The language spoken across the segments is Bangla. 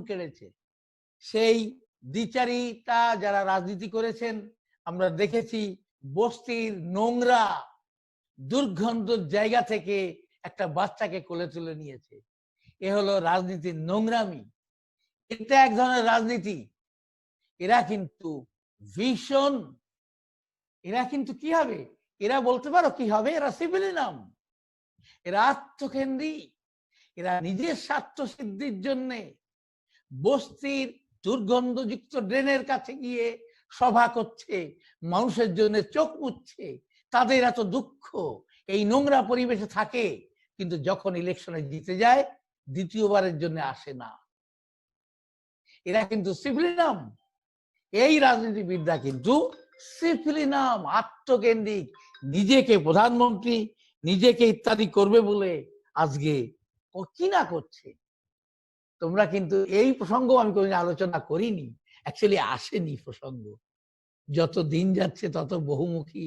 কেড়েছে। সেই দ্বিচারিতা যারা রাজনীতি করেছেন আমরা দেখেছি, বস্তির নোংরা দুর্গন্ধর জায়গা থেকে একটা বাচ্চাকে কোলে তুলে নিয়েছে। এ হলো রাজনীতির নোংরামি। এটা এক ধরনের রাজনীতি। এরা কিন্তু ভীষণ, এরা কিন্তু কি হবে, এরা বলতে পারো কি হবে, এরা সিভিলিয়ান, এরা আত্মকেন্দ্রিক, এরা নিজের স্বার্থ সিদ্ধির জন্য বস্তির দুর্গন্ধযুক্ত ড্রেনের কাছে গিয়ে সভা করছে, মানুষের জন্য চোখ মুছছে। তাদের এত দুঃখ এই নোংরা পরিবেশে থাকে, কিন্তু যখন ইলেকশনে জিতে যায় দ্বিতীয়বারের জন্য আসে না। এরা কিন্তু সিভিলিয়ান। এই রাজনীতিবিদরা কিন্তু সিভিলিয়ান, আত্মকেন্দ্রিক, নিজেকে প্রধানমন্ত্রী, নিজেকে ইত্যাদি করবে বলে আজকে কি না করছে। তোমরা কিন্তু এই প্রসঙ্গ আমি কোনদিন আলোচনা করিনি, অ্যাকচুয়ালি আসেনি প্রসঙ্গ। যত দিন যাচ্ছে তত বহুমুখী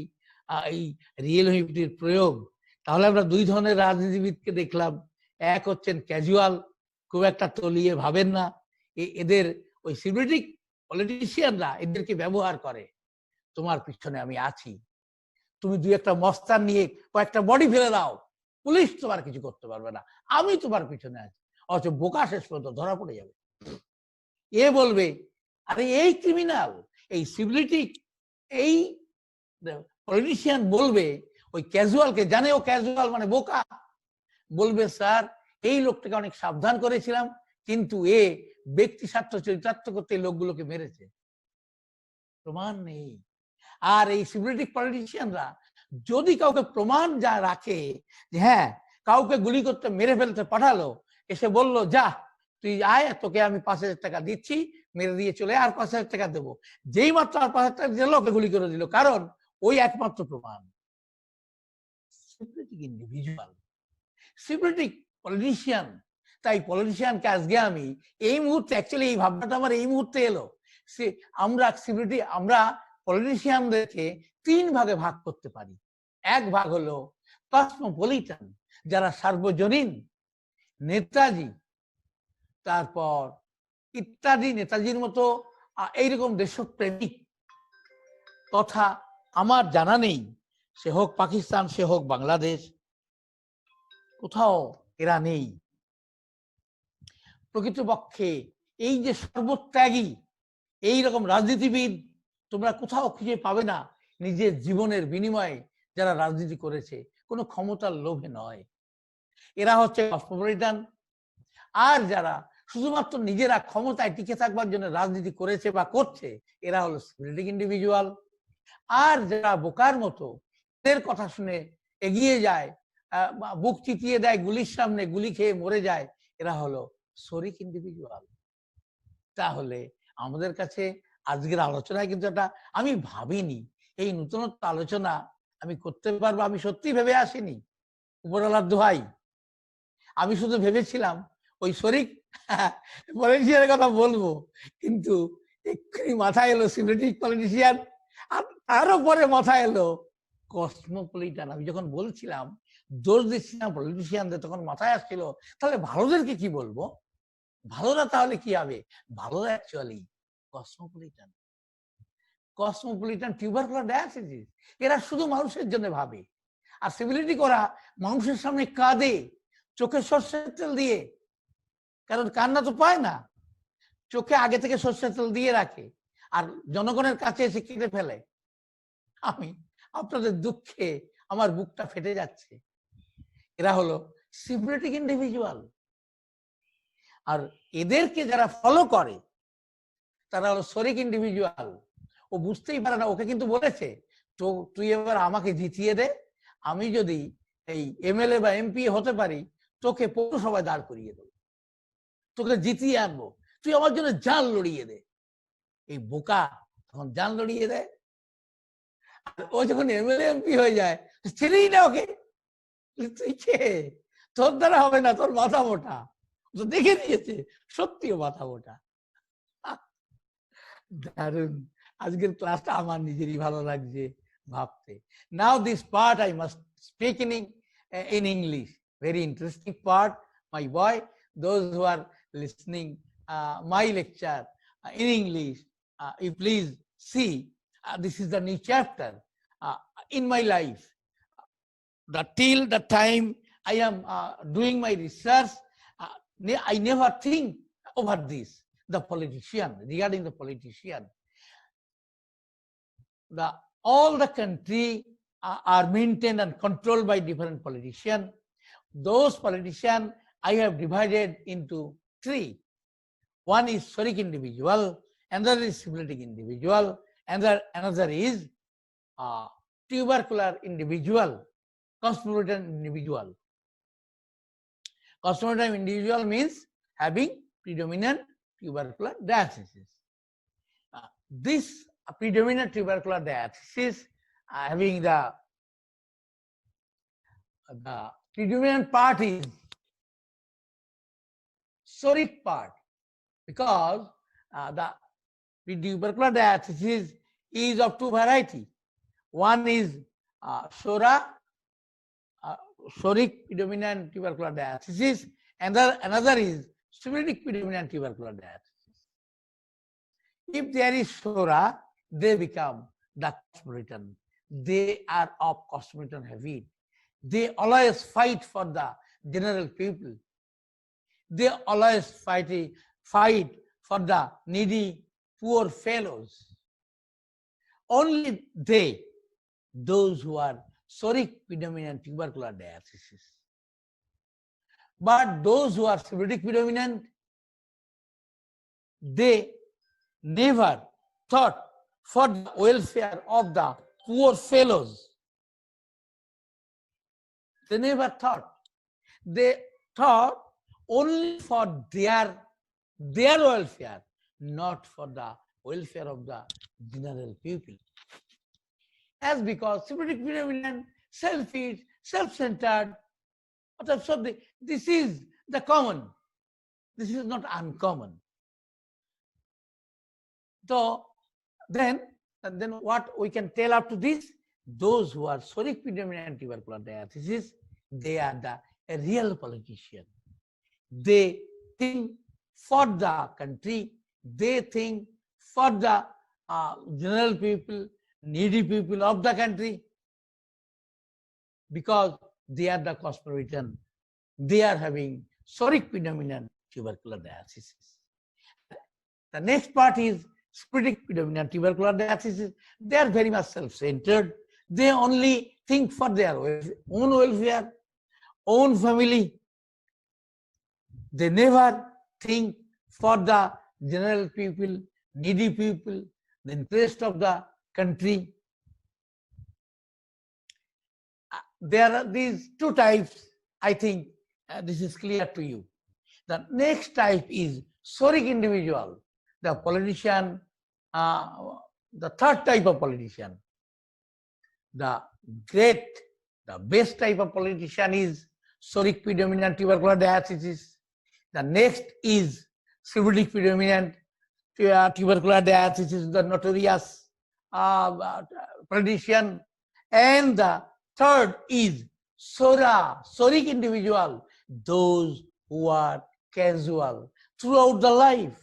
এই রিয়েলিটির প্রয়োগ। তাহলে আমরা দুই ধরনের রাজনীতিবিদকে দেখলাম। এক হচ্ছেন ক্যাজুয়াল, খুব একটা তলিয়ে ভাবেন না, এদের ওই সিভিলিটিক পলিটিশিয়ানরা এদেরকে ব্যবহার করে, তোমার পিছনে আমি আছি, তুমি দুই একটা মস্তান নিয়ে কয়েকটা বডি ফেলে দাও, পুলিশ তোমার কিছু করতে পারবে না, আমি তোমার পিছনে আছি। অথচ বোকা শেষ পর্যন্ত ধরা পড়ে যাবে। এ বলবে আরে এই ক্রিমিনাল, এই সিভিলিটিক এই পলিটিশিয়ান বলবে ওই ক্যাজুয়ালকে, জানে ও ক্যাজুয়াল মানে বোকা, বলবে স্যার এই লোকটাকে অনেক সাবধান করেছিলাম, কিন্তু এ ব্যক্তি স্বার্থ চরিতার্থ করতে লোকগুলোকে মেরেছে, প্রমাণ নেই। আর এই সিভিলিটিক পলিটিশিয়ানরা যদি কাউকে প্রমাণ যা রাখে যে হ্যাঁ কাউকে গুলি করতে মেরে ফেলতে পাঠালো, এসে বলল যা তুই আয়, তোকে আমি 5,000 টাকা দিচ্ছি, মেরে দিয়ে চলে আর 5,000 টাকা দেবো, যেই মাত্র আর 5,000 টাকা দিল ওকে গুলি করে দিল, কারণ ওই একমাত্র প্রমাণ। সিভিলিটিক ইন্ডিভিজুয়াল, সিভিলিটিক পলিটিশিয়ান। তাই পলিটিশিয়ানকে আজকে আমি এই মুহূর্তে, অ্যাকচুয়ালি এই ভাবনাটা আমার এই মুহূর্তে এলো, সে আমরা পলিটিশিয়ানদেরকে 3 ভাগে ভাগ করতে পারি। এক ভাগ হলো কসমোপলিটান, যারা সার্বজনীন, নেতাজি, তারপর ইত্যাদি, নেতাজির মতো এইরকম দেশপ্রেমিক কথা আমার জানা নেই, সে হোক পাকিস্তান, সে হোক বাংলাদেশ, কোথাও এরা নেই। প্রকৃতপক্ষে এই যে সর্বত্যাগী এইরকম রাজনীতিবিদ তোমরা কোথাও খুঁজে পাবে না, নিজের জীবনের বিনিময়ে যারা রাজনীতি করেছে, কোনো ক্ষমতার লোভে নয়। এরা হচ্ছে কসমোপলিটান। আর যারা শুধুমাত্র নিজেরা ক্ষমতায় টিকে থাকবার জন্য রাজনীতি করেছে বা করছে, এরা হলো সিভিলিটিক ইন্ডিভিজুয়াল। আর যারা বোকার মতো এদের কথা শুনে এগিয়ে যায়, বুক চিতিয়ে দেয় গুলির সামনে, গুলি খেয়ে মরে যায়, এরা হলো শরিক ইন্ডিভিজুয়াল। তাহলে আমাদের কাছে আজকের আলোচনায় কিন্তু একটা, আমি ভাবিনি এই নতুনত্ব আলোচনা আমি করতে পারবো, আমি সত্যি ভেবে আসিনি, উপরওয়ালার দোহাই। আমি শুধু ভেবেছিলাম ওই শরিক পলিটিশিয়ানের কথা বলবো, কিন্তু এক্ষুনি মাথায় এলো সিভিলিটিক পলিটিশিয়ান, আর তারও পরে মাথায় এলো কসমোপলিটান। আমি যখন বলছিলাম দোষ দিচ্ছিলাম পলিটিশিয়ানদের, তখন মাথায় আসছিল তাহলে ভালোদেরকে কি বলবো, ভালোরা তাহলে কি হবে, ভালোরা actually cosmopolitan. Cosmopolitan tubercular diathesis, এরা শুধু মানুষের জন্য ভাবে। আর সিভিলিটি করা মানুষের সামনে কাঁদে চোখে সর্ষের তেল দিয়ে, কারণ কান্না তো পায় না, চোখে আগে থেকে সর্ষের তেল দিয়ে রাখে, আর জনগণের কাছে এসে কেঁদে ফেলে। আমি আপনাদের দুঃখে আমার বুকটা ফেটে যাচ্ছে। এরা হলো সিভিলিটিক ইন্ডিভিজুয়াল। আর এদেরকে যারা ফলো করে তারা হলো শরিক ইন্ডিভিজুয়াল। ও বুঝতেই পারে না, ওকে কিন্তু বলেছে তো তুই এবার আমাকে জিতিয়ে দে, আমি যদি এই এমএলএ বা এমপি হতে পারি তোকে পৌরসভায় দাঁড় করিয়ে দেবো, তোকে জিতিয়ে আনবো, তুই আমার জন্য জান লড়িয়ে দে। এই বোকা তখন জান লড়িয়ে দেয়, আর ও যখন এমএলএ এমপি হয়ে যায় ছেড়েই না ওকে, তুই কে, তোর দ্বারা হবে না, তোর মাথা মোটা, তো দেখে নিয়েছে সত্যিও মাথা মোটা। দারুণ, আজকের ক্লাসটা আমার নিজেরই ভালো লাগছে ভাবতে। Now this part I must speak in English, very interesting part, my boy. Those who are listening my lecture in English, you please see, this is the new chapter in my life. Till the time I am doing my research, I never think over this, regarding the politician. All the country are maintained and controlled by different politicians. Those politicians I have divided into three. One is Soric individual, another is syphilitic individual, another is tubercular individual, cosmopolitan individual. Cosmopolitan individual means having predominant tubercular diathesis. This predominant tubercular diathesis having the predominant part is Soric part, because the tubercular diathesis is of two varieties. One is Soric predominant tubercular diathesis, and another is syphilitic predominant tubercular diathesis. If there is Sora, they become the cosmopolitan. They are of cosmopolitan habit. They always fight for the general people. They always fight for the needy, poor fellows. Only those who are Soric predominant tubercular diathesis. But those who are syphilitic predominant, they never thought for the welfare of the poor fellows. They never thought. They thought only for their welfare, not for the welfare of the general people. As because syphilitic predominant, selfish, self-centered, so this is the common. This is not uncommon. So then what we can tell up to this? Those who are Soric predominant tubercular diathesis, they are the real politician. They think for the country, they think for the general people, needy people of the country, because they are the cosmopolitan. They are having Soric predominant tubercular diathesis. The next part is syphilitic predominant tubercular diathesis. They are very much self-centered. They only think for their own welfare, own family. They never think for the general people, needy people, the interest of the country. There are these two types. I think this is clear to you. The next type is Soric individual, the politician, the third type of politician. The best type of politician is Soric predominant tubercular diathesis. The next is syphilitic predominant tubercular diathesis, the notorious politician. And the third is Soric individual, those who are casual throughout the life.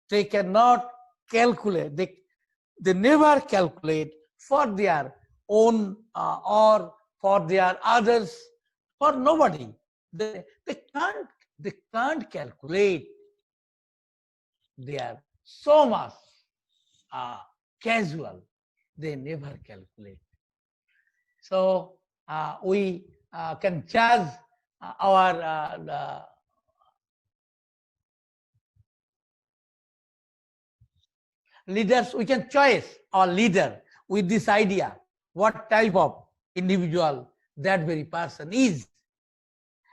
They cannot calculate, they never calculate for their own or for their others, for nobody. They can't calculate. They are so much casual. They never calculate. So we can judge our leaders. We can choose our leader with this idea, what type of individual that very person is.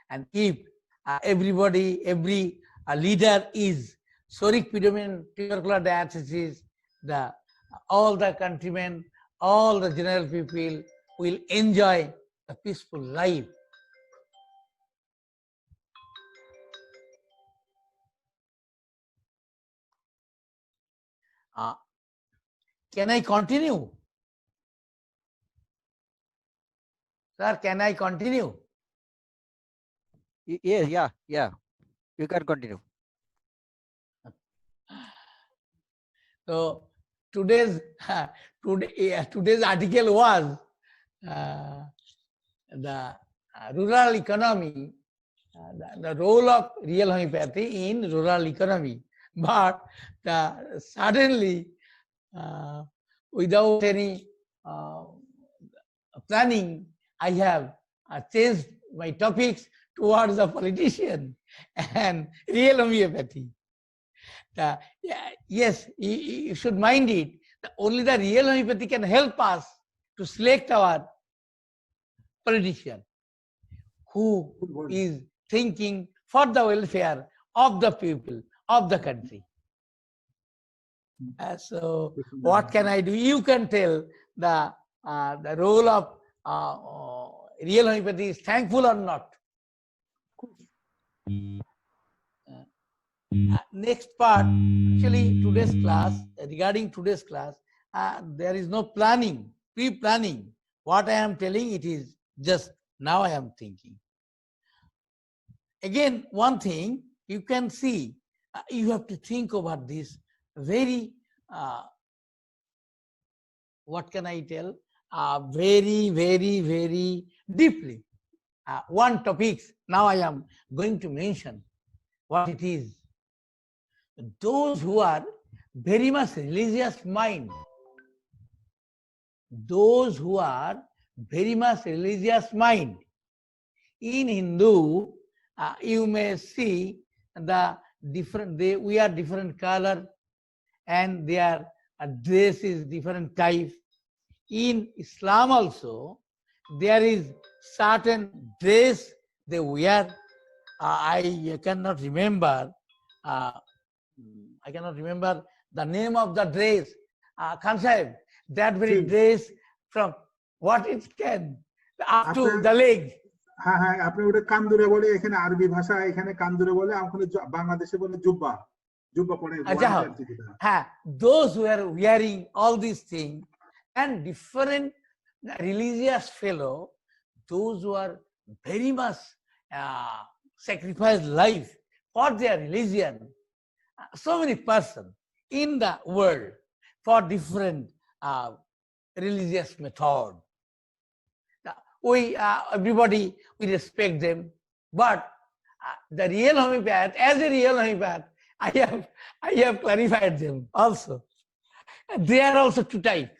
And if every leader is Soric predominant tubercular diathesis, all the countrymen, all the general people will enjoy a peaceful life. Can I continue? Sir, can I continue? Yeah. You can continue. So today's today's article was the rural economy, the role of real homeopathy in rural economy. But suddenly, without any planning, I have changed my topics towards the politician and real homeopathy. Yes, you should mind it. Only the real homeopathy can help us to select our politician who is thinking for the welfare of the people, of the country. So what can I do? You can tell the role of real homeopathy is thankful or not. Next part, actually today's class, regarding today's class, there is no planning, pre-planning. What I am telling, it is just now I am thinking. Again, one thing you can see, you have to think about this very, what can I tell, very, very, very deeply. One topic now I am going to mention what it is. Those who are very much religious mind, those who are very much religious mind, in Hindu, you may see the different, they wear different color and their dress is different type. In Islam also, there is certain dress they wear. I cannot remember. I cannot remember the name of the dress. Khan Sahib, that very dress from what it can up to the leg. হ্যাঁ হ্যাঁ, আপনি ওটা কান্দুরে বলে, এখানে আরবি ভাষা, এখানে কান্দুরে বলে, ওখানে বাংলাদেশে বলে জুব্বা। জুব্বা পরে হ্যাঁ, those who are wearing all these things and different religious fellow, those who are very much sacrifice life for their religion. So many persons in the world for different religious method. We everybody, we respect them, but the real homeopath, as a real homeopath, I have clarified them also. They are also two types.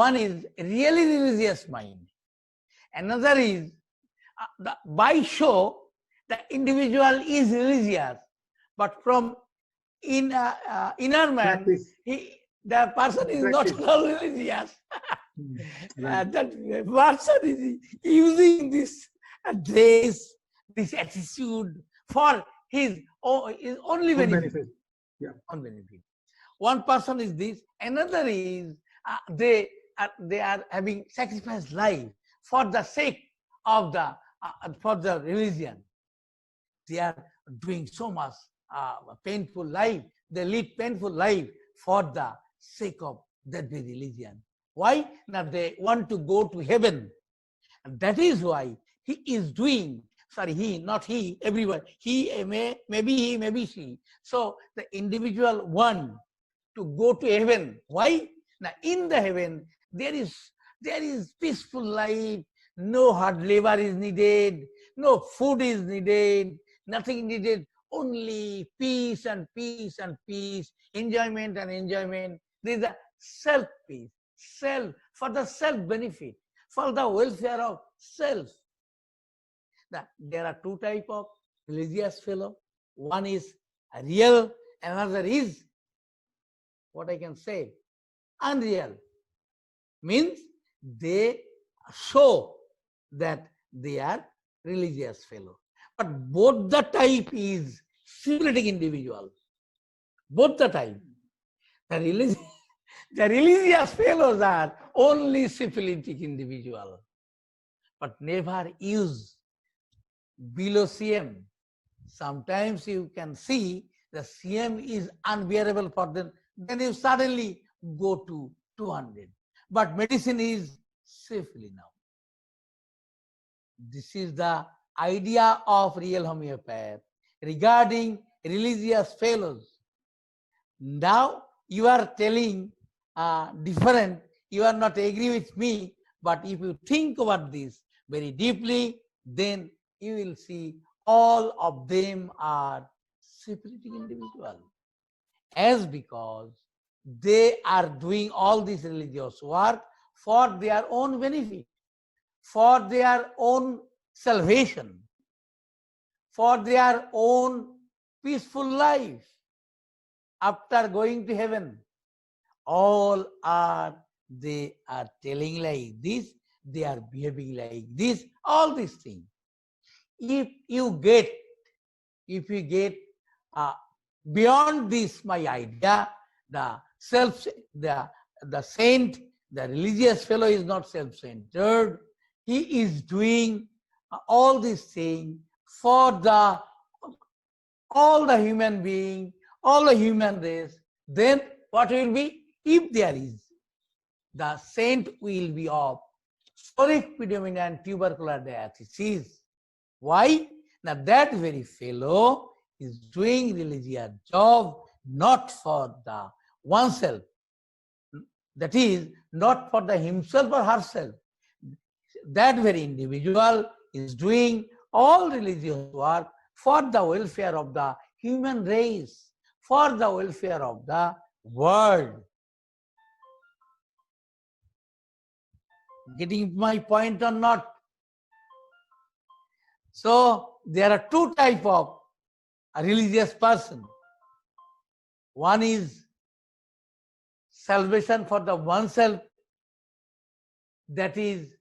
One is really religious mind. Another is by show the individual is religious, but from inner man, the person is not at all religious. That person is using this dress, this attitude for his only benefit. On benefit. One person is this. Another is they are having sacrificed life for the sake of for the religion. They are doing so much painful life. They lead painful life for the sake of that very religion. Why? Now they want to go to heaven. And that is why he is doing, sorry, he, not he, everyone. He maybe he, maybe she. So the individual want to go to heaven. Why? Now in the heaven, there is peaceful life, no hard labor is needed, no food is needed, nothing needed, only peace and peace and peace, enjoyment and enjoyment. There is a self-peace, self, for the self-benefit, for the welfare of self. Now, there are two types of religious fellow. One is real, another is, what I can say, unreal. Means they show that they are religious fellow. But both the type is syphilitic individual. Both the type. The religious fellows are only syphilitic individual, but never use below CM. Sometimes you can see the CM is unbearable for them, then you suddenly go to 200. But medicine is safely now. This is the idea of real homeopath regarding religious fellows. Now you are telling different, you are not agree with me, but if you think about this very deeply, then you will see all of them are separating individuals. As because they are doing all this religious work for their own benefit, for their own salvation, for their own peaceful life after going to heaven. All they are telling like this, they are behaving like this, all these things. If you get beyond this, my idea, the saint, the religious fellow is not self-centered. He is doing all these things for all the human being, all the human race. Then what will be? If there is, the saint will be of soric predominant tubercular diathesis. Why? Now that very fellow is doing religious job not for the oneself, that is not for the himself or herself. That very individual is doing all religious work for the welfare of the human race, for the welfare of the world. Getting my point or not? So there are two types of a religious person. One is salvation for the oneself, that is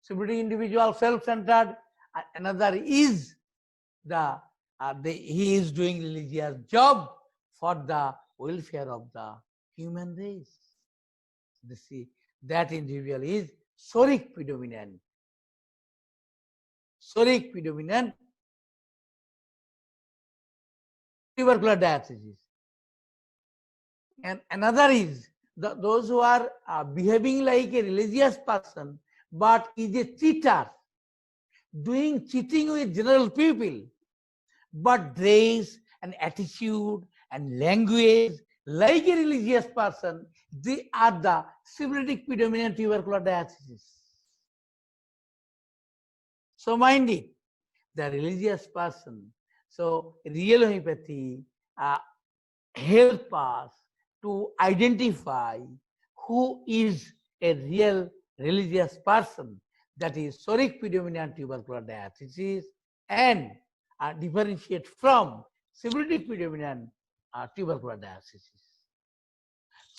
individual, self-centered. Another is he is doing religious job for the welfare of the human race. You see, that individual is soric predominant. Soric predominant tubercular diathesis. And another is those who are behaving like a religious person, but is a cheater, doing cheating with general people, but dress and attitude and language like a religious person, they are the syphilitic predominant tubercular diathesis. So mind it, the religious person. So real homeopathy help us to identify who is a real religious person, that is soric predominant tubercular diathesis, and differentiate from syphilitic predominant tubercular diathesis.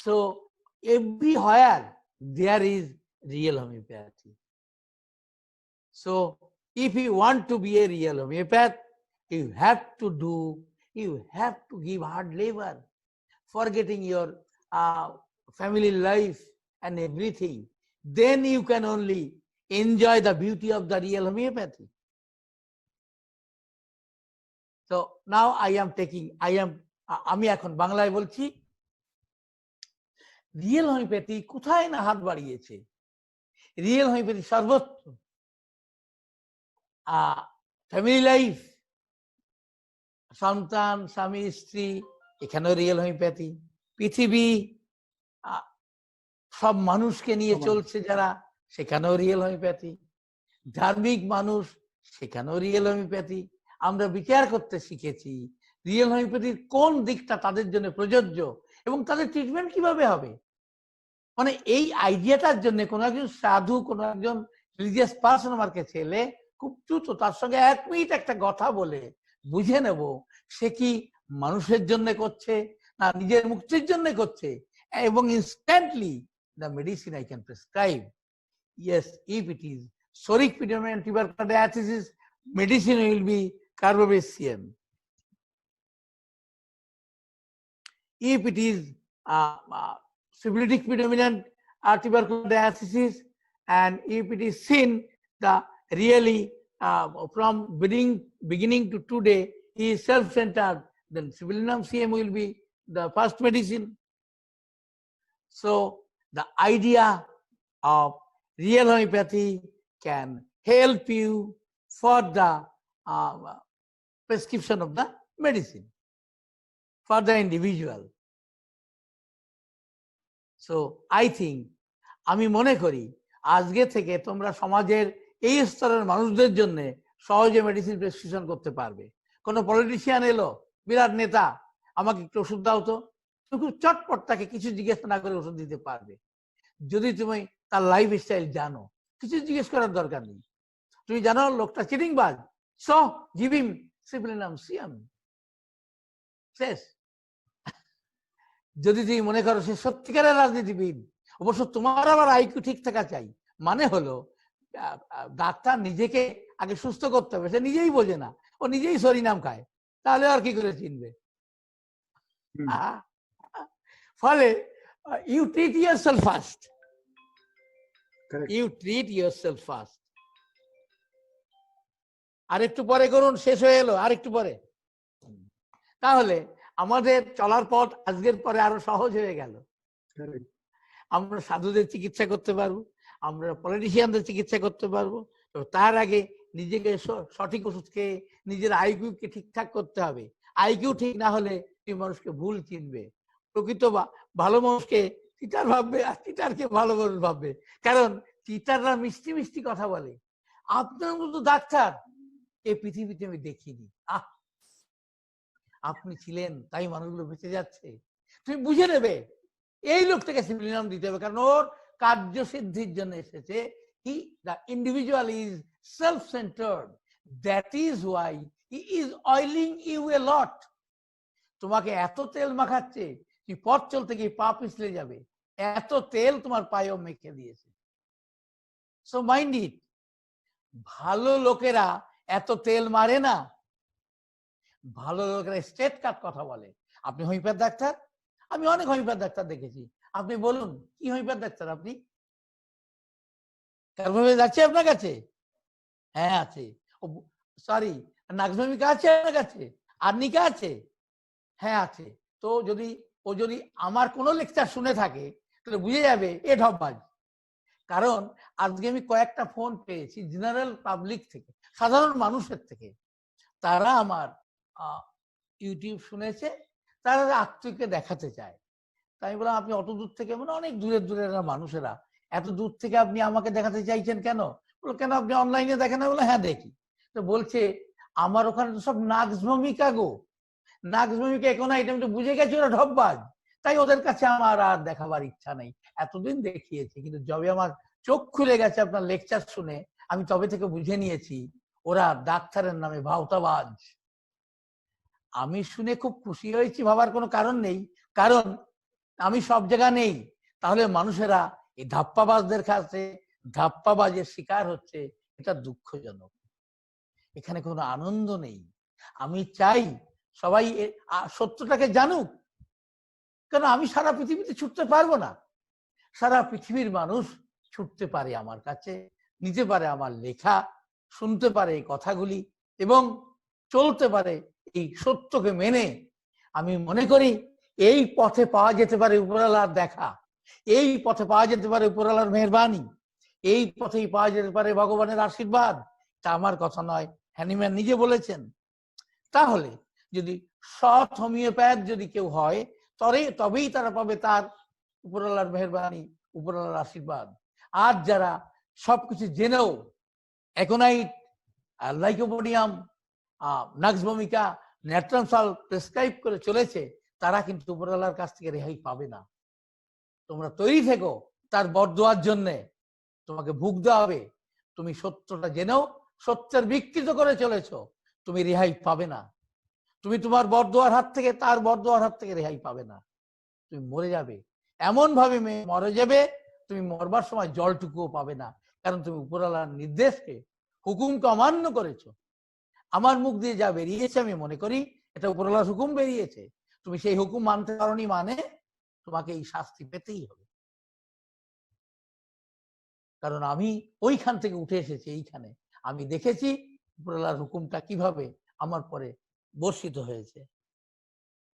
So everywhere there is real homeopathy. So if you want to be a real homeopath, you have to give hard labor, forgetting your family life and everything. Then you can only enjoy the beauty of the real homeopathy. So now আমি এখন বাংলায় বলছি, রিয়েল হোমিওপ্যাথি কোথায় না হাত বাড়িয়েছে। রিয়েল হোমিওপ্যাথি সর্বত্র, ফ্যামিলি লাইফ, সন্তান, স্বামী, স্ত্রী, এখানেও রিয়েল হোমিওপ্যাথি। পৃথিবী সব মানুষকে নিয়ে চলছে যারা, সেখানেও রিয়েল হোমিওপ্যাথি। ধার্মিক মানুষ, সেখানেও রিয়েল হোমিওপ্যাথি। আমরা বিচার করতে শিখেছি রিয়েল হোমিওপ্যাথির কোন দিকটা তাদের জন্য প্রযোজ্য এবং তাদের ট্রিটমেন্ট কিভাবে হবে। মানে এই আইডিয়াটার জন্য কোন একজন সাধু, কোন একজন রিলিজিয়াস পার্সন আমার কাছে এলে খুব দ্রুত তার সঙ্গে 1 মিনিট একটা কথা বলে বুঝে নেব সে কি মানুষের জন্য করছে না নিজের মুক্তির জন্য করছে, এবং instantly the medicine I can prescribe. Yes, if it is soric predominant tubercular diathesis, medicine will be carbamazepine. If it is syphilitic predominant tubercular diathesis, and if it is seen the really from beginning to today he is self-centered, then Sibylinum CM will be the first medicine. So the idea of real homeopathy can help you for the prescription of the medicine for the individual. So I think, আমি মনে করি আজকে থেকে তোমরা সমাজের এই স্তরের মানুষদের জন্য সহজে মেডিসিন প্রেসক্রিপশন করতে পারবে। কোনো পলিটিশিয়ান এলো, বিরাট নেতা, আমাকে একটু ওষুধ দাও তো, তুমি খুব চটপট তাকে কিছু জিজ্ঞেস না করে ওষুধ দিতে পারবে, যদি তুমি তার লাইফ স্টাইল জানো। কিছু জিজ্ঞেস করার দরকার নেই। তুমি জানো লোকটা চিটিংবাজ, সো গিভ হিম সিপ্লিনাম সিয়াম, শেষ। যদি তুমি মনে করো সে সত্যিকারের রাজনীতিবিদ, অবশ্য তোমার আবার আইকিউ ঠিক থাকা চাই। মানে হলো ডাক্তার নিজেকে আগে সুস্থ করতে হবে, সে নিজেই বোঝে না, ও নিজেই সরিনাম খায়, তাহলে আর কি করে চিনবে? ফলে you treat yourself first, you treat yourself first. আরেকটু পরে করুন, শেষ হয়ে এলো, আরেকটু পরে। তাহলে আমাদের চলার পথ আজকের পরে আরো সহজ হয়ে গেল। আমরা সাধুদের চিকিৎসা করতে পারবো, আমরা পলিটিশিয়ানদের চিকিৎসা করতে পারবো। তো তার আগে নিজেকে সঠিক ওষুধ খেয়ে নিজের আইকিউ কে ঠিকঠাক করতে হবে। আইকিউ ঠিক না হলে তুমি মানুষকে ভুল চিনবে। প্রকৃত ভালো মানুষকে টিচার ভাববে, আর টিচারকে ভালো মানুষ ভাববে, কারণ টিচাররা মিষ্টি মিষ্টি কথা বলে। আপনার মতো ডাক্তার এই পৃথিবীতে আমি দেখিনি। আপনি ছিলেন তাই মানুষগুলো বেঁচে যাচ্ছে। তুমি বুঝে নেবে এই লোকটাকে সিপ্লিনাম দিতে হবে, কারণ ওর কার্যসিদ্ধির জন্য এসেছে। He the individual is self centered, that is why he is oiling you a lot. তোমাকে এত তেল মাখাচ্ছে, তুই পথ চলতে গিয়ে পা পিছলে যাবে, এত তেল তোমার পায়েও মেখে দিয়েছে। So mind it. ভালো লোকেরা এত তেল মারে না, ভালো লোকেরা স্ট্রেট কাট কথা বলে। আপনি হোমিওপ্যাথ ডাক্তার, আমি অনেক হোমিওপ্যাথ ডাক্তার দেখেছি। আপনি বলুন কি হোমিওপ্যাথ ডাক্তার আপনি? কার্বোহাইড্রেট আছে আপনার কাছে? হ্যাঁ আছে। সরি, নাক্সভমিকা আছে আপনার কাছে? আর্নিকা আছে? হ্যাঁ আছে। তো ও যদি আমার কোনো লেকচার শুনে থাকে তাহলে বুঝে যাবে এ ঢপবাজ। কারণ আজকে আমি কয়েকটা ফোন পেয়েছি জেনারেল পাবলিক থেকে, সাধারণ মানুষের থেকে। তারা আমার ইউটিউব শুনেছে, তারা আত্মীয়কে দেখাতে চায়। তাই বললাম আপনি অত দূর থেকে, মানে অনেক দূরের দূরের মানুষেরা, এত দূর থেকে আপনি আমাকে দেখাতে চাইছেন কেন? বলো কেন আপনি অনলাইনে দেখেন না? বলে হ্যাঁ দেখি। তো বলছে আমার ওখানে তো সব নাক্সভমিকা গো, নাক্সভমিকা এখন আইটেম তো বুঝে গেছে ওরা ঢপবাজ, তাই ওদের কাছে আমার আর দেখাবার ইচ্ছা নেই। এতদিন দেখিয়েছি, কিন্তু যবে আমার চোখ খুলে গেছে আপনার লেকচার শুনে, আমি তবে থেকে বুঝে নিয়েছি ওরা ডাক্তারের নামে ভাওতাবাজ। আমি শুনে খুব খুশি হয়েছি, ভাবার কোনো কারণ নেই, কারণ আমি সব জায়গা নেই। তাহলে মানুষেরা এই ধাপ্পাবাজদের কাছে ধাপ্পাবাজের শিকার হচ্ছে, এটা দুঃখজনক। এখানে কোনো আনন্দ নেই। আমি চাই সবাই সত্যটাকে জানুক, কেন আমি সারা পৃথিবীতে ছুটতে পারবো না। সারা পৃথিবীর মানুষ ছুটতে পারে আমার কাছে, নিতে পারে আমার লেখা, শুনতে পারে এই কথাগুলি এবং চলতে পারে এই সত্যকে মেনে। আমি মনে করি এই পথে পাওয়া যেতে পারে উপরওয়ালার দেখা, এই পথে পাওয়া যেতে পারে উপরওয়ালার মেহেরবানি, এই পথেই পাওয়া যেতে পারে ভগবানের আশীর্বাদ। তা আমার কথা নয়, হ্যানিম্যান নিজে বলেছেন। তাহলে যদি সৎ হোমিওপ্যাথ যদি কেউ হয়, তবেই তারা পাবে তার উপরওয়ালার মেহেরবানি, উপরওয়ালার আশীর্বাদ। আর যারা সবকিছু জেনেও অ্যাকোনাইট, লাইকোপোডিয়াম, নাক্সভমিকা, ন্যাট্রামসাল প্রেসক্রাইব করে চলেছে, তারা কিন্তু উপরওয়ালার কাছ থেকে রেহাই পাবে না। তোমরা তৈরি থেকো তার বরদোয়ার জন্যে, তোমাকে ভুগতে হবে। তুমি সত্যটা জেনেও সত্যের বিকৃত করে চলেছ, তুমি রেহাই পাবে না। তুমি তোমার বরদোয়ার হাত থেকে, তার বরদোয়ার হাত থেকে রেহাই পাবে না। তুমি মরে যাবে, এমন ভাবে মরে যাবে, তুমি মরবার সময় জলটুকুও পাবে না, কারণ তুমি উপরওয়ালার নির্দেশকে, হুকুমকে অমান্য করেছো। আমার মুখ দিয়ে যা বেরিয়েছে আমি মনে করি এটা উপরওয়ালার হুকুম বেরিয়েছে। তুমি সেই হুকুম মানতে পারোনি, মানে তোমাকে এই শাস্তি পেতেই হবে। কারণ আমি ওইখান থেকে উঠে এসেছি এইখানে, আমি দেখেছি উপরওয়ালার হুকুমটা কিভাবে আমার পরে বর্ষিত হয়েছে।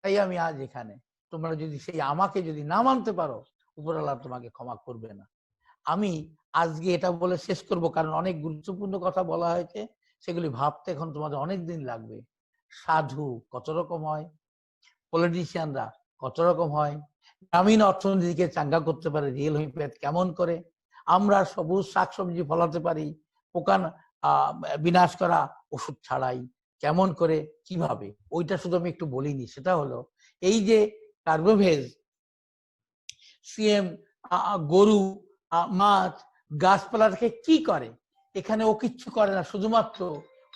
তাই আমি আজ এখানে। তোমরা যদি সেই আমাকে যদি না মানতে পারো, উপরওয়ালা তোমাকে ক্ষমা করবে না। আমি আজকে এটা বলে শেষ করব, কারণ অনেক গুরুত্বপূর্ণ কথা বলা হয়েছে, সেগুলি ভাবতে এখন তোমাদের অনেক দিন লাগবে। সাধু কত রকম হয়, পলিটিশিয়ানরা কত রকম হয়, গ্রামীণ অর্থনীতিকে চাঙ্গা করতে পারে রিয়েল হোমিওপ্যাথ কেমন করে, আমরা সবুজ শাকসবজি ফলাতে পারি পোকা বিনাশ করা ওষুধ ছাড়াই কেমন করে কিভাবে, ওইটা শুধু আমি একটু বলিনি। সেটা হলো এই যে কার্বোভেজ সিএম গরু মাছ গাছপালাকে কি করে, এখানে ও কিচ্ছু করে না, শুধুমাত্র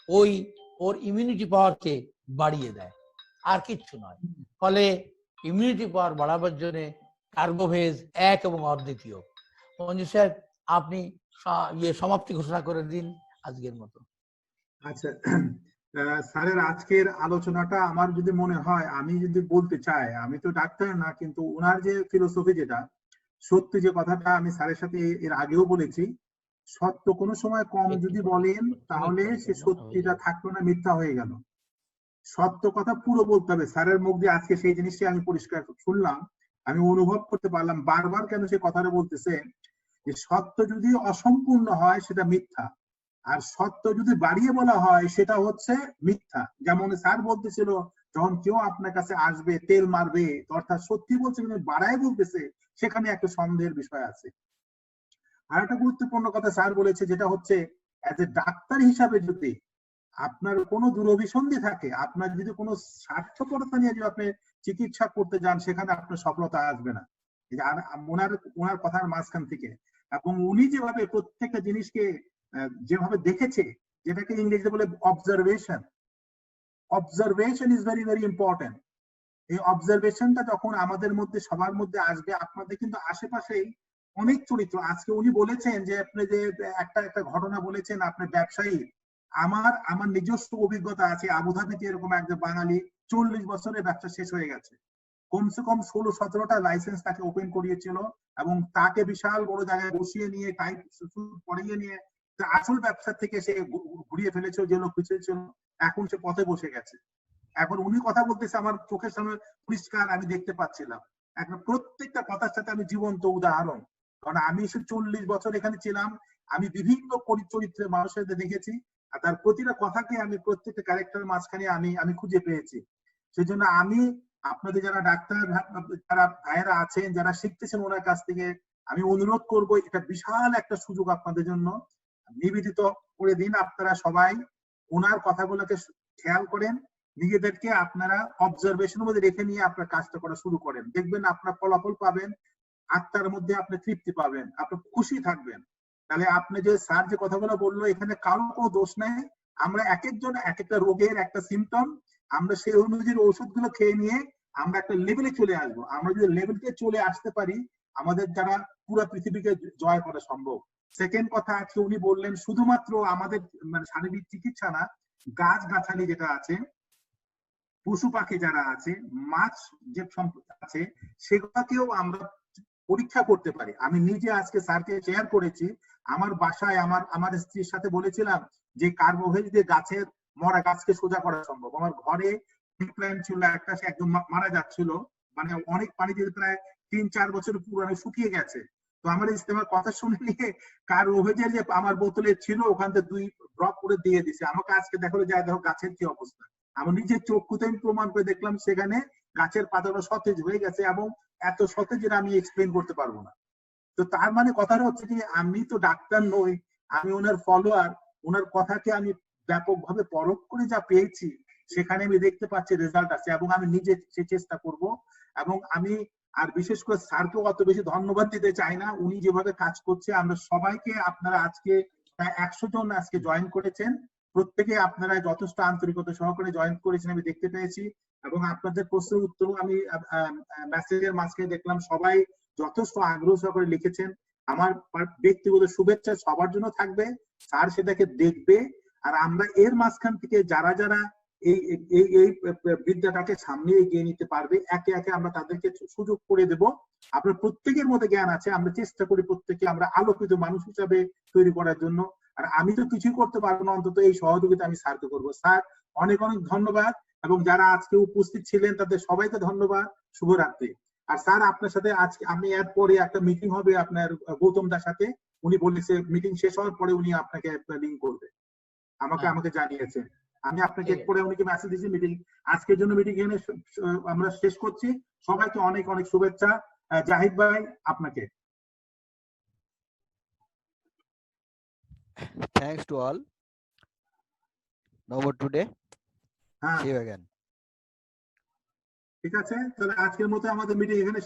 ওই ওর ইমিউনিটি পাওয়ারকে বাড়িয়ে দেয়, আর কিচ্ছু নয়। ফলে ইমিউনিটি পাওয়ার বাড়াবার জন্য কার্বোভেজ এক এবং অদ্বিতীয়। মঞ্জু স্যার, আপনি সমাপ্তি ঘোষণা করে দিন আজকের মতো। আচ্ছা, স্যারের আজকের আলোচনাটা আমার যদি মনে হয়, আমি যদি বলতে চাই, আমি তো ডাক্তার না, কিন্তু ওনার যে ফিলোসফি, যেটা সত্যি, যে কথাটা আমি স্যারের সাথে এর আগেও বলেছি, সত্য কোনো সময় কম যদি বলেন তাহলে সে সত্যিটা থাকলো না, মিথ্যা হয়ে গেল। সত্য কথা পুরো বলতে হবে। স্যারের মুখ দিয়ে আজকে সেই জিনিসটা আমি পরিষ্কার শুনলাম, আমি অনুভব করতে পারলাম বারবার কেন সে কথাটা বলতেছে, যে সত্য যদি অসম্পূর্ণ হয় সেটা মিথ্যা, আর সত্য যদি বাড়িয়ে বলা হয় সেটা হচ্ছে মিথ্যা। যেমন স্যার বলতেছিল, যখন কেউ আপনার কাছে আসবে তেল মারবে, অর্থাৎ সত্যি বলছে কিন্তু বাড়ায় বলতেছে, সেখানে একটা সন্দেহের বিষয় আছে। আর একটা গুরুত্বপূর্ণ কথা স্যার বলেছে, যেটা হচ্ছে এজ এ ডাক্তার হিসাবে যদি আপনার কোনো দুরভিসন্ধি থাকে, আপনার যদি কোনো স্বার্থপরতা নিয়ে যদি আপনি চিকিৎসা করতে যান, সেখানে আপনার সফলতা আসবে না। ওনার কথার মাঝখান থেকে, এবং উনি যেভাবে প্রত্যেকটা জিনিসকে যেভাবে দেখেছে, যেটাকে ইংরেজিতে বলে observation, observation is very very important. এই অবজারভেশনটা যখন আমাদের মধ্যে সবার মধ্যে আসবে, আপনাদের কিন্তু আশেপাশেই অনেক চরিত্র আজকে উনি বলেছেন, যে আপনি যে একটা ঘটনা বলেছেন আপনার ব্যবসায়ী, আমার নিজস্ব অভিজ্ঞতা আছে, আবুধাবিতে এরকম একজন বাঙালি 40 বছরের ব্যবসা শেষ হয়ে গেছে, কমসে কম 16-17টা লাইসেন্স তাকে ওপেন করিয়েছিল, এবং তাকে বিশাল বড় জায়গায় বসিয়ে নিয়ে টাইপ পড়িয়ে নিয়ে আসল ব্যবসা থেকে সে ঘুরিয়ে ফেলেছে, যে লোক পিছিয়ে ছিল এখন সে পথে বসে গেছে। এখন উনি কথা বলতেছে, আমার চোখের সামনে পরিষ্কার আমি দেখতে পাচ্ছিলাম, এখন প্রত্যেকটা কথার সাথে আমি জীবন্ত উদাহরণ, কারণ আমি 40 বছর এখানে ছিলাম, আমি বিভিন্ন চরিত্রের মানুষের দেখেছি, আর তার প্রতিটা কথাকে আমি প্রত্যেকটা ক্যারেক্টার মাঝখানে আমি খুঁজে পেয়েছি। সেজন্য আমি আপনাদের যারা ডাক্তার, যারা ভাইয়েরা আছেন, যারা শিখতেছেন ওনার কাছ থেকে, আমি অনুরোধ করব, এটা বিশাল একটা সুযোগ আপনাদের জন্য, নিবেদিত করে দিন। আপনারা সবাই ওনার কথাগুলোকে খেয়াল করেন, নিজেদেরকে আপনারা অবজারভেশনের মধ্যে রেখে নিয়ে আপনার কাজটা করা শুরু করেন, দেখবেন আপনার ফলাফল পাবেন, আত্মার মধ্যে আপনি তৃপ্তি পাবেন, আপনি খুশি থাকবেন। তাহলে আপনি যে স্যার যে কথাগুলো বললো, এখানে কারো কোনো দোষ নেই, আমরা এক একজন এক একটা রোগের একটা সিমটম, আমরা সেই অনুযায়ী ওষুধগুলো খেয়ে নিয়ে আমরা একটা লেভেলে চলে আসবো। আমরা যদি লেভেলকে চলে আসতে পারি, আমাদের দ্বারা পুরো পৃথিবীকে জয় করা সম্ভব। সেকেন্ড কথা, আজকে উনি বললেন শুধুমাত্র আমাদের মানে শারীরিক চিকিৎসা না, গাছ গাছালি যেটা আছে, পশু পাখি যারা আছে, মাছ যে সম্পদ আছে, সেগুলোকেও আমরা পরীক্ষা করতে পারি। আমি নিজে আজকে স্যারকে শেয়ার করেছি, আমার বাসায় আমার স্ত্রীর সাথে বলেছিলাম যে কার্বোভেজ দিয়ে গাছের মরা গাছকে সোজা করা সম্ভব। আমার ঘরে প্ল্যান্ট ছিল একটা, সে একদম মারা যাচ্ছিল, মানে অনেক পানি দিয়ে প্রায় 3-4 বছর পুরানো শুকিয়ে গেছে। তো আমার ইস্তেমার কথা শুনে নিয়ে কার্বোভেজের যে আমার বোতলে ছিল, ওখান থেকে 2 ড্রপ করে দিয়ে দিছে আমাকে। আজকে দেখালো যায়, দেখো গাছের কি অবস্থা। আমার নিজের চক্ষুতে আমি প্রমাণ করে দেখলাম, সেখানে গাছের পাতাটা সতেজ হয়ে গেছে, এবং এত সতেজ যেটা আমি এক্সপ্লেন করতে পারবো না। তো তার মানে কথাটা হচ্ছে কি, আমি তো ডাক্তার নই, আমি ওনার ফলোয়ার, ওনার কথাকে আমি ব্যাপকভাবে পরখ করে যা পেয়েছি, সেখানে আমি দেখতে পাচ্ছি রেজাল্ট আছে, এবং আমি নিজে সে চেষ্টা করব। এবং আমি আর বিশেষ করে স্যারকেও অত বেশি ধন্যবাদ দিতে চাই না, উনি যেভাবে কাজ করছে, আমরা সবাইকে, আপনারা আজকে প্রায় 100 জন আজকে জয়েন করেছেন, প্রত্যেকে আপনারা যথেষ্ট আন্তরিকতা সহকারে জয়েন করেছেন আমি দেখতে পেয়েছি, এবং আপনাদের প্রশ্নের উত্তরও আমি মেসেজের মাঝখানে দেখলাম, সবাই যথেষ্ট আগ্রহ সহকারে লিখেছেন। আমার ব্যক্তিগত শুভেচ্ছা সবার জন্য থাকবে, স্যার সেটাকে দেখবে, আর আমরা এর মাঝখান থেকে যারা যারা এই এই এই বিদ্যাটাকে সামনে এগিয়ে নিতে পারবে, একে একে আমরা তাদেরকে সুযোগ করে দেব। আপনার প্রত্যেকের মধ্যে জ্ঞান আছে, আমরা চেষ্টা করি প্রত্যেকে আমরা আলোকিত মানুষ হিসাবে তৈরি করার জন্য। আর আমি তো কিছুই করতে পারবো না, অন্তত এই সহযোগিতা আমি স্যারকে করবো। স্যার অনেক অনেক ধন্যবাদ, এবং যারা আজকে উপস্থিত ছিলেন তাদের সবাইকে ধন্যবাদ। শুভরাত্রি। আর স্যার আপনার সাথে আজকে আমি এর পরে একটা মিটিং হবে আপনার গৌতম দার সাথে, উনি বলেছে মিটিং শেষ হওয়ার পরে উনি আপনাকে লিংক করবে, আমাকে জানিয়েছে। আমি আপনাকে পরে উনিকে মেসেজ দিয়েছি। মিটিং আজকের জন্য মিটিং এখানে আমরা শেষ করছি। সবাইকে অনেক অনেক শুভেচ্ছা। জাহিদ ভাই আপনাকে। Thanks to all. No more today. হ্যাঁ See you again. ঠিক আছে, তাহলে আজকের মতো আমাদের মিটিং এখানে